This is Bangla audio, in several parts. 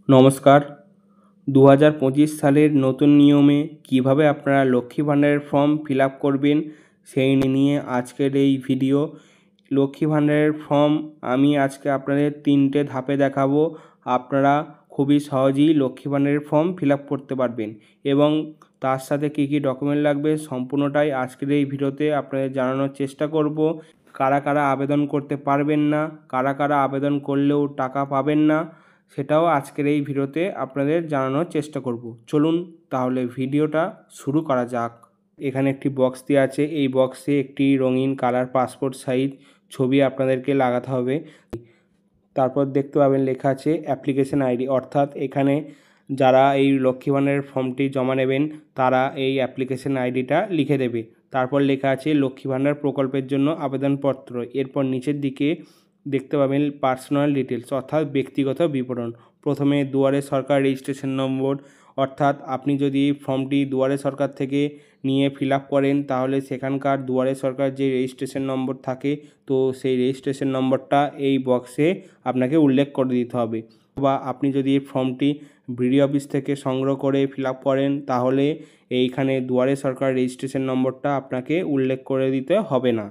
নমস্কার। 2025 সালের নতুন নিয়মে কিভাবে আপনারা লক্ষ্মী ভাণ্ডারের ফর্ম ফিল আপ করবেন সেই নিয়ে আজকের এই ভিডিও। লক্ষ্মী ভাণ্ডারের ফর্ম আমি আজকে আপনাদের 3টে ধাপে দেখাবো। আপনারা খুবই সহজেই লক্ষ্মী ভাণ্ডারের ফর্ম ফিল আপ করতে পারবেন এবং তার সাথে কী কী ডকুমেন্ট লাগবে সম্পূর্ণটাই আজকের এই ভিডিওতে আপনাদের জানানোর চেষ্টা করব। কারা কারা আবেদন করতে পারবেন না, কারা কারা আবেদন করলেও টাকা পাবেন না, সেটাও আজকের এই ভিডিওতে আপনাদের জানানোর চেষ্টা করব। চলুন তাহলে ভিডিওটা শুরু করা যাক। এখানে একটি বক্স দেওয়া আছে, এই বক্সে একটি রঙিন কালার পাসপোর্ট সাইজ ছবি আপনাদেরকে লাগাতে হবে। তারপর দেখতে পাবেন লেখা আছে অ্যাপ্লিকেশন আইডি, অর্থাৎ এখানে যারা এই লক্ষ্মী ভাণ্ডারের ফর্মটি জমা নেবেন তারা এই অ্যাপ্লিকেশন আইডিটা লিখে দেবে। তারপর লেখা আছে লক্ষ্মী ভাণ্ডার প্রকল্পের জন্য আবেদনপত্র। এরপর নিচের দিকে দেখতে পাবেন পার্সোনাল ডিটেলস, অর্থাৎ ব্যক্তিগত বিবরণ। প্রথমে দুয়ারে সরকার রেজিস্ট্রেশন নম্বর, অর্থাৎ আপনি যদি ফর্মটি দুয়ারে সরকার থেকে নিয়ে ফিল আপ করেন তাহলে সেখানকার দুয়ারে সরকার যে রেজিস্ট্রেশন নম্বর থাকে, তো সেই রেজিস্ট্রেশন নম্বরটা এই বক্সে আপনাকে উল্লেখ করে দিতে হবে। বা আপনি যদি এই ফর্মটি বিডিও অফিস থেকে সংগ্রহ করে ফিল আপ করেন তাহলে এইখানে দুয়ারে সরকার রেজিস্ট্রেশন নম্বরটা আপনাকে উল্লেখ করে দিতে হবে না।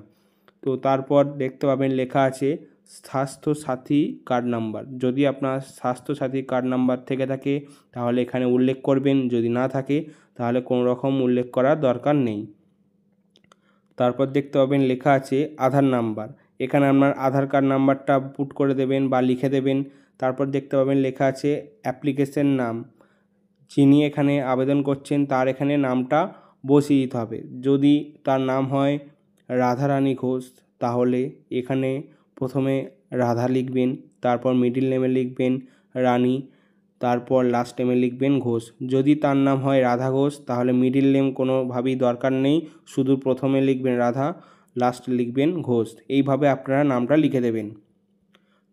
তো তারপর দেখতে পাবেন লেখা আছে স্বাস্থ্যসাথী কার্ড নাম্বার। যদি আপনার স্বাস্থ্যসাথী কার্ড নাম্বার থেকে থাকে তাহলে এখানে উল্লেখ করবেন, যদি না থাকে তাহলে কোনো রকম উল্লেখ করার দরকার নেই। তারপর দেখতে পাবেন লেখা আছে আধার নাম্বার। এখানে আপনার আধার কার্ড নাম্বারটা পুট করে দেবেন বা লিখে দেবেন। তারপর দেখতে পাবেন লেখা আছে অ্যাপ্লিকেশন নাম, যিনি এখানে আবেদন করছেন তার এখানে নামটা বসিয়ে দিতে হবে। যদি তার নাম হয় রাধারানী ঘোষ তাহলে এখানে প্রথমে রাধা লিখবেন, তারপর মিডিল নেমে লিখবেন রানী, তারপর লাস্ট নেমে লিখবেন ঘোষ। যদি তার নাম হয় রাধা ঘোষ তাহলে মিডিল নেম কোনোভাবেই দরকার নেই, শুধু প্রথমে লিখবেন রাধা, লাস্টে লিখবেন ঘোষ। এইভাবে আপনারা নামটা লিখে দেবেন।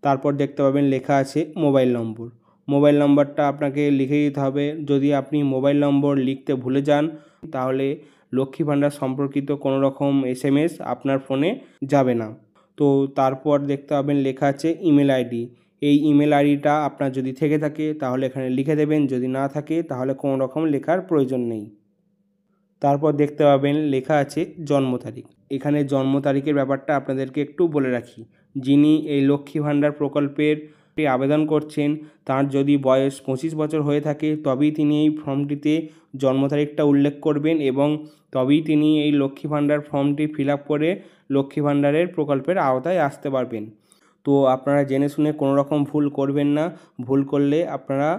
তারপর দেখতে পাবেন লেখা আছে মোবাইল নম্বর। মোবাইল নম্বরটা আপনাকে লিখে দিতে হবে। যদি আপনি মোবাইল নম্বর লিখতে ভুলে যান তাহলে লক্ষ্মী ভাণ্ডার সম্পর্কিত কোনো রকম SMS আপনার ফোনে যাবে না। তো তারপর দেখতে পাবেন লেখা আছে ইমেল আইডি। এই ইমেল আইডিটা আপনার যদি থেকে থাকে তাহলে এখানে লিখে দেবেন, যদি না থাকে তাহলে কোনো রকম লেখার প্রয়োজন নেই। তারপর দেখতে পাবেন লেখা আছে জন্ম তারিখ। এখানে জন্ম তারিখের ব্যাপারটা আপনাদেরকে একটু বলে রাখি। যিনি এই লক্ষ্মী ভাণ্ডার প্রকল্পের আবেদন করছেন তার যদি বয়স 25 বছর হয়ে থাকে তবেই তিনি এই ফর্মটিতে জন্ম তারিখটা উল্লেখ করবেন এবং তবেই তিনি এই লক্ষ্মী ভাণ্ডার ফর্মটি ফিল আপ করে লক্ষ্মী ভাণ্ডারের প্রকল্পের আওতায় আসতে পারবেন। তো আপনারা জেনে শুনে কোনো রকম ভুল করবেন না, ভুল করলে আপনারা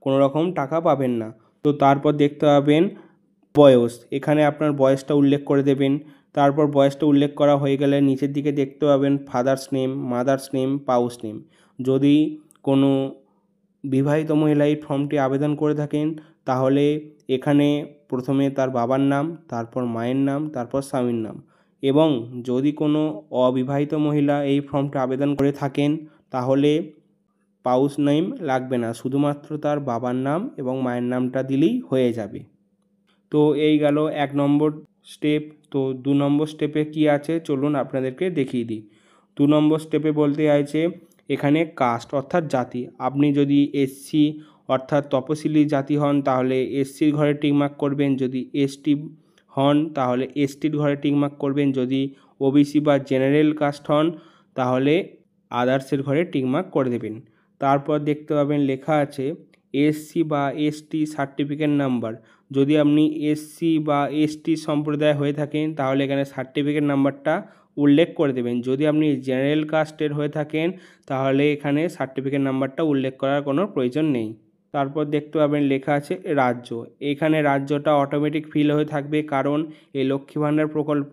কোনো রকম টাকা পাবেন না। তো তারপর দেখতে পাবেন বয়স, এখানে আপনার বয়সটা উল্লেখ করে দেবেন। তারপর বয়সটা উল্লেখ করা হয়ে গেলে নিচের দিকে দেখতে পাবেন ফাদার্স নেম, মাদার্স নেম, পাউস নেম। যদি কোনো বিবাহিত মহিলা এই ফর্মটি আবেদন করে থাকেন তাহলে এখানে প্রথমে তার বাবার নাম, তারপর মায়ের নাম, তারপর স্বামীর নাম। এবং যদি কোনো অবিবাহিত মহিলা এই ফর্মটা আবেদন করে থাকেন তাহলে পাউস নেম লাগবে না, শুধুমাত্র তার বাবার নাম এবং মায়ের নামটা দিলেই হয়ে যাবে। তো এই গেল 1 নম্বর স্টেপ। তো 2 নম্বর স্টেপে কি আছে চলুন আপনাদেরকে দেখিয়ে দিই। 2 নম্বর স্টেপে বলতে চাইছে এখানে কাস্ট অর্থাৎ জাতি। আপনি যদি SC অর্থাৎ তপশিলি জাতি হন তাহলে SCর ঘরে টিকমার্ক করবেন, যদি ST হন তাহলে STর ঘরে টিকমার্ক করবেন, যদি OBC বা জেনারেল কাস্ট হন তাহলে আদার্সের ঘরে টিকমার্ক করে দেবেন। তারপর দেখতে পাবেন লেখা আছে SC বা ST সার্টিফিকেট নাম্বার। যদি আপনি SC বা ST সম্প্রদায় হয়ে থাকেন তাহলে এখানে সার্টিফিকেট নাম্বারটা উল্লেখ করে দেবেন। যদি আপনি জেনারেল কাস্টের হয়ে থাকেন তাহলে এখানে সার্টিফিকেট নাম্বারটা উল্লেখ করার কোনো প্রয়োজন নেই। তারপর দেখতে পাবেন লেখা আছে রাজ্য। এখানে রাজ্যটা অটোমেটিক ফিল হয়ে থাকবে, কারণ এই লক্ষ্মী ভাণ্ডার প্রকল্প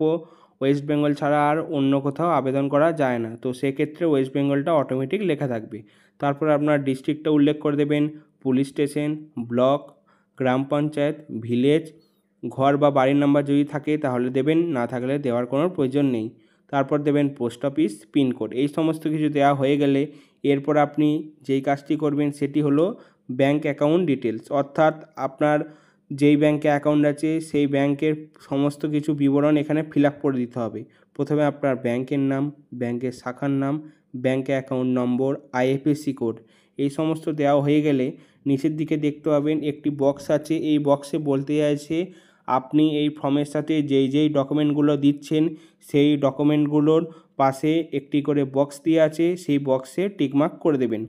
ওয়েস্ট বেঙ্গল ছাড়া আর অন্য কোথাও আবেদন করা যায় না, তো সেক্ষেত্রে ওয়েস্ট বেঙ্গলটা অটোমেটিক লেখা থাকবে। তারপর আপনার ডিস্ট্রিক্টটা উল্লেখ করে দেবেন, পুলিশ স্টেশন, ব্লক, গ্রাম পঞ্চায়েত, ভিলেজ, ঘর বা বাড়ির নাম্বার যদি থাকে তাহলে দেবেন, না থাকলে দেওয়ার কোনো প্রয়োজন নেই। তারপর দেবেন পোস্ট অফিস, পিনকোড। এই সমস্ত কিছু দেওয়া হয়ে গেলে এরপর আপনি যেই কাজটি করবেন সেটি হলো ব্যাঙ্ক অ্যাকাউন্ট ডিটেলস, অর্থাৎ আপনার যেই ব্যাঙ্কে অ্যাকাউন্ট আছে সেই ব্যাঙ্কের সমস্ত কিছু বিবরণ এখানে ফিল আপ করে দিতে হবে। প্রথমে আপনার ব্যাঙ্কের নাম, ব্যাঙ্কের শাখার নাম, ব্যাঙ্কে অ্যাকাউন্ট নম্বর, IFSC কোড, এই সমস্ত দেওয়া হয়ে গেলে নিচের দিকে দেখতে পাবেন একটি বক্স আছে। এই বক্সে বলতে চাইছে আপনি এই ফর্মের সাথে যেই ডকুমেন্টগুলো দিচ্ছেন সেই ডকুমেন্টগুলোর পাশে একটি করে বক্স দিয়ে আছে, সেই বক্সে টিকমার্ক করে দেবেন।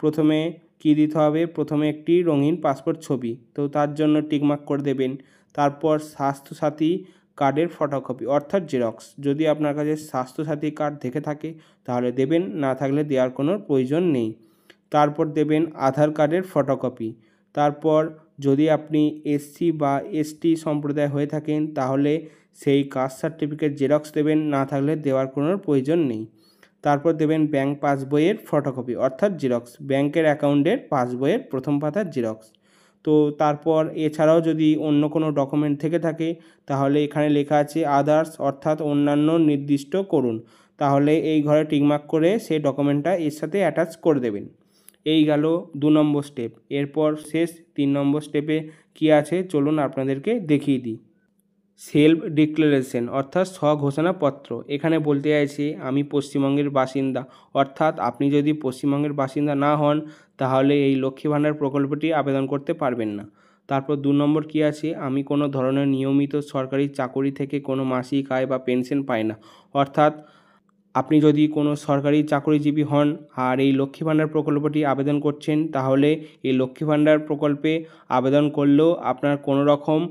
প্রথমে কী দিতে হবে, প্রথমে একটি রঙিন পাসপোর্ট ছবি, তো তার জন্য টিকমার্ক করে দেবেন। তারপর স্বাস্থ্যসাথী কার্ডের ফটোকপি অর্থাৎ জেরক্স, যদি আপনার কাছে স্বাস্থ্যসাথী কার্ড থেকে থাকে তাহলে দেবেন, না থাকলে দেওয়ার কোনো প্রয়োজন নেই। তারপর দেবেন আধার কার্ডের ফটোকপি। তারপর যদি আপনি এসসি বা এসটি সম্প্রদায় হয়ে থাকেন তাহলে সেই কাস্ট সার্টিফিকেট জেরক্স দেবেন, না থাকলে দেওয়ার কোনো প্রয়োজন নেই। তারপর দেবেন ব্যাঙ্ক পাসবইয়ের ফটোকপি অর্থাৎ জেরক্স, ব্যাঙ্কের অ্যাকাউন্টের পাসবইয়ের প্রথম পাতার জেরক্স। তো তারপর এছাড়াও যদি অন্য কোনো ডকুমেন্ট থেকে থাকে তাহলে এখানে লেখা আছে আদার্স অর্থাৎ অন্যান্য নির্দিষ্ট করুন, তাহলে এই ঘরে টিকমার্ক করে সেই ডকুমেন্টটা এর সাথে অ্যাটাচ করে দেবেন। এই গেল 2 নম্বর স্টেপ। এরপর শেষ 3 নম্বর স্টেপে কী আছে চলুন আপনাদেরকে দেখিয়ে দিই। সেলফ ডিক্লারেশন অর্থাৎ স্বঘোষণাপত্র। এখানে বলতে চাইছে আমি পশ্চিমবঙ্গের বাসিন্দা, অর্থাৎ আপনি যদি পশ্চিমবঙ্গের বাসিন্দা না হন তাহলে এই লক্ষ্মী ভাণ্ডার প্রকল্পটি আবেদন করতে পারবেন না। তারপর 2 নম্বর কী আছে, আমি কোনো ধরনের নিয়মিত সরকারি চাকরি থেকে কোনো মাসিক আয় বা পেনশন পাই না, অর্থাৎ আপনি যদি কোনো সরকারি চাকরিজীবী হন আর এই লক্ষ্মী ভাণ্ডার প্রকল্পটি আবেদন করছেন তাহলে এই লক্ষ্মী ভাণ্ডার প্রকল্পে আবেদন করলেও আপনার কোনো রকম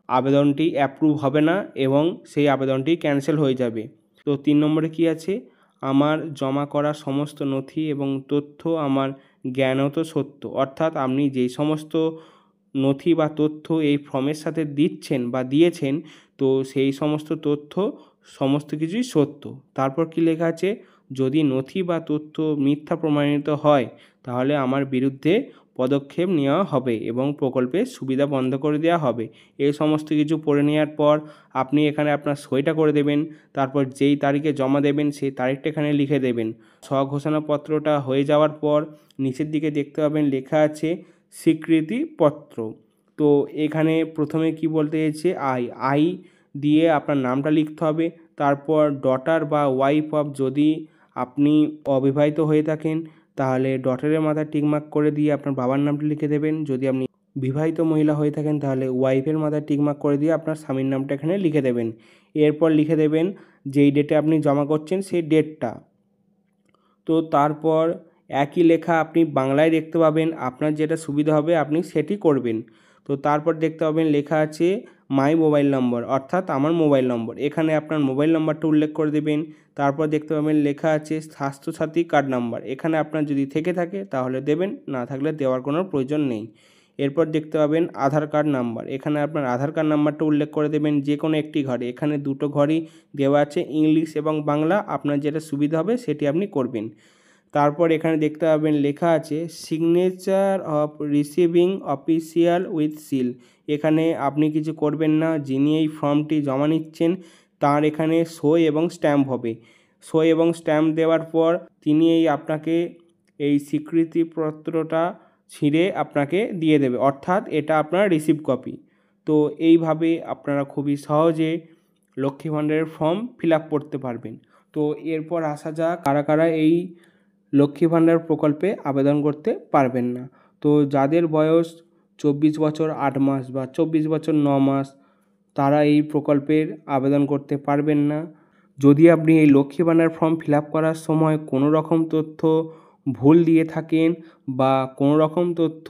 আবেদনটি অ্যাপ্রুভ হবে না এবং সেই আবেদনটি ক্যান্সেল হয়ে যাবে। তো 3 নম্বরে কী আছে, আমার জমা করা সমস্ত নথি এবং তথ্য আমার জ্ঞানত সত্য, অর্থাৎ আপনি যেই সমস্ত নথি বা তথ্য এই ফর্মের সাথে দিচ্ছেন বা দিয়েছেন তো সেই সমস্ত তথ্য সমস্ত কিছুই সত্য। তারপর কী লেখা আছে, যদি নথি বা তথ্য মিথ্যা প্রমাণিত হয় তাহলে আমার বিরুদ্ধে পদক্ষেপ নেওয়া হবে এবং প্রকল্পের সুবিধা বন্ধ করে দেওয়া হবে। এই সমস্ত কিছু পড়ে নেওয়ার পর আপনি এখানে আপনার সইটা করে দেবেন। তারপর যেই তারিখে জমা দেবেন সেই তারিখটা এখানে লিখে দেবেন। স্বঘোষণাপত্রটা হয়ে যাওয়ার পর নিচের দিকে দেখতে পাবেন লেখা আছে স্বীকৃতিপত্র। তো এখানে প্রথমে কি বলতে চাইছে, আই দিয়ে আপনার নামটা লিখতে হবে। তারপর ডটার বা ওয়াইফ অফ, যদি আপনি অবিবাহিত হয়ে থাকেন তাহলে ডটারের মাথায় টিকমার্ক করে দিয়ে আপনার বাবার নামটা লিখে দেবেন। যদি আপনি বিবাহিত মহিলা হয়ে থাকেন তাহলে ওয়াইফের মাথায় টিকমার্ক করে দিয়ে আপনার স্বামীর নামটা এখানে লিখে দেবেন। এরপর লিখে দেবেন যেই ডেটে আপনি জমা করছেন সেই ডেটটা। তো তারপর একই লেখা আপনি বাংলায় দেখতে পাবেন, আপনার যেটা সুবিধা হবে আপনি সেটি করবেন। তো তারপর দেখতে পাবেন লেখা আছে মাই মোবাইল নম্বর অর্থাৎ আমার মোবাইল নম্বর, এখানে আপনার মোবাইল নম্বরটা উল্লেখ করে দেবেন। তারপর দেখতে পাবেন লেখা আছে স্বাস্থ্যসাথী কার্ড নাম্বার, এখানে আপনার যদি থেকে থাকে তাহলে দেবেন, না থাকলে দেওয়ার কোনো প্রয়োজন নেই। এরপর দেখতে পাবেন আধার কার্ড নাম্বার, এখানে আপনার আধার কার্ড নাম্বারটা উল্লেখ করে দেবেন যে কোনো একটি ঘরে, এখানে দুটো ঘরই দেওয়া আছে ইংলিশ এবং বাংলা, আপনার যেটা সুবিধা হবে সেটি আপনি করবেন। তারপর এখানে দেখতে পাবেন লেখা আছে signature of receiving official with seal, এখানে আপনি কিছু করবেন না, যিনি এই ফর্মটি জমা নিচ্ছেন তার এখানে সই এবং স্ট্যাম্প হবে। সই এবং স্ট্যাম্প দেওয়ার পর তিনি আপনাকে এই স্বীকৃতিপত্রটা ছিঁড়ে আপনাকে দিয়ে দেবে, অর্থাৎ এটা আপনার রিসিভ কপি। তো এইভাবে আপনারা খুবই সহজে লক্ষ্মী ভাণ্ডারের ফর্ম ফিল আপ করতে পারবেন। তো এরপর আসা যাক কারা কারা এই লক্ষ্মী ভাণ্ডার প্রকল্পে আবেদন করতে পারবেন না। তো যাদের বয়স 24 বছর 8 মাস বা 24 বছর 9 মাস তারা এই প্রকল্পের আবেদন করতে পারবেন না। যদি আপনি এই Lakshmi Bhandar form fill up করার সময় কোনো রকম তথ্য ভুল দিয়ে থাকেন বা কোনো রকম তথ্য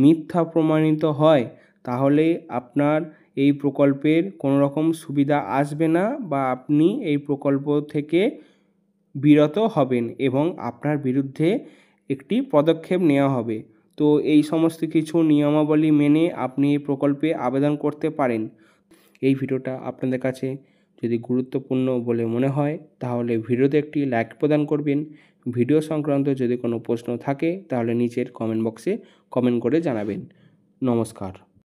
মিথ্যা প্রমাণিত হয় তাহলে আপনার এই প্রকল্পের কোনো রকম সুবিধা আসবে না বা আপনি এই প্রকল্প থেকে বিরত হবেন এবং আপনার বিরুদ্ধে একটি পদক্ষেপ নেওয়া হবে। তো এই সমস্ত কিছু নিয়মাবলী মেনে আপনি এই প্রকল্পে আবেদন করতে পারেন। এই ভিডিওটা আপনাদের কাছে যদি গুরুত্বপূর্ণ বলে মনে হয় তাহলে ভিডিওতে একটি লাইক প্রদান করবেন। ভিডিও সংক্রান্ত যদি কোনো প্রশ্ন থাকে তাহলে নিচের কমেন্ট বক্সে কমেন্ট করে জানাবেন। নমস্কার।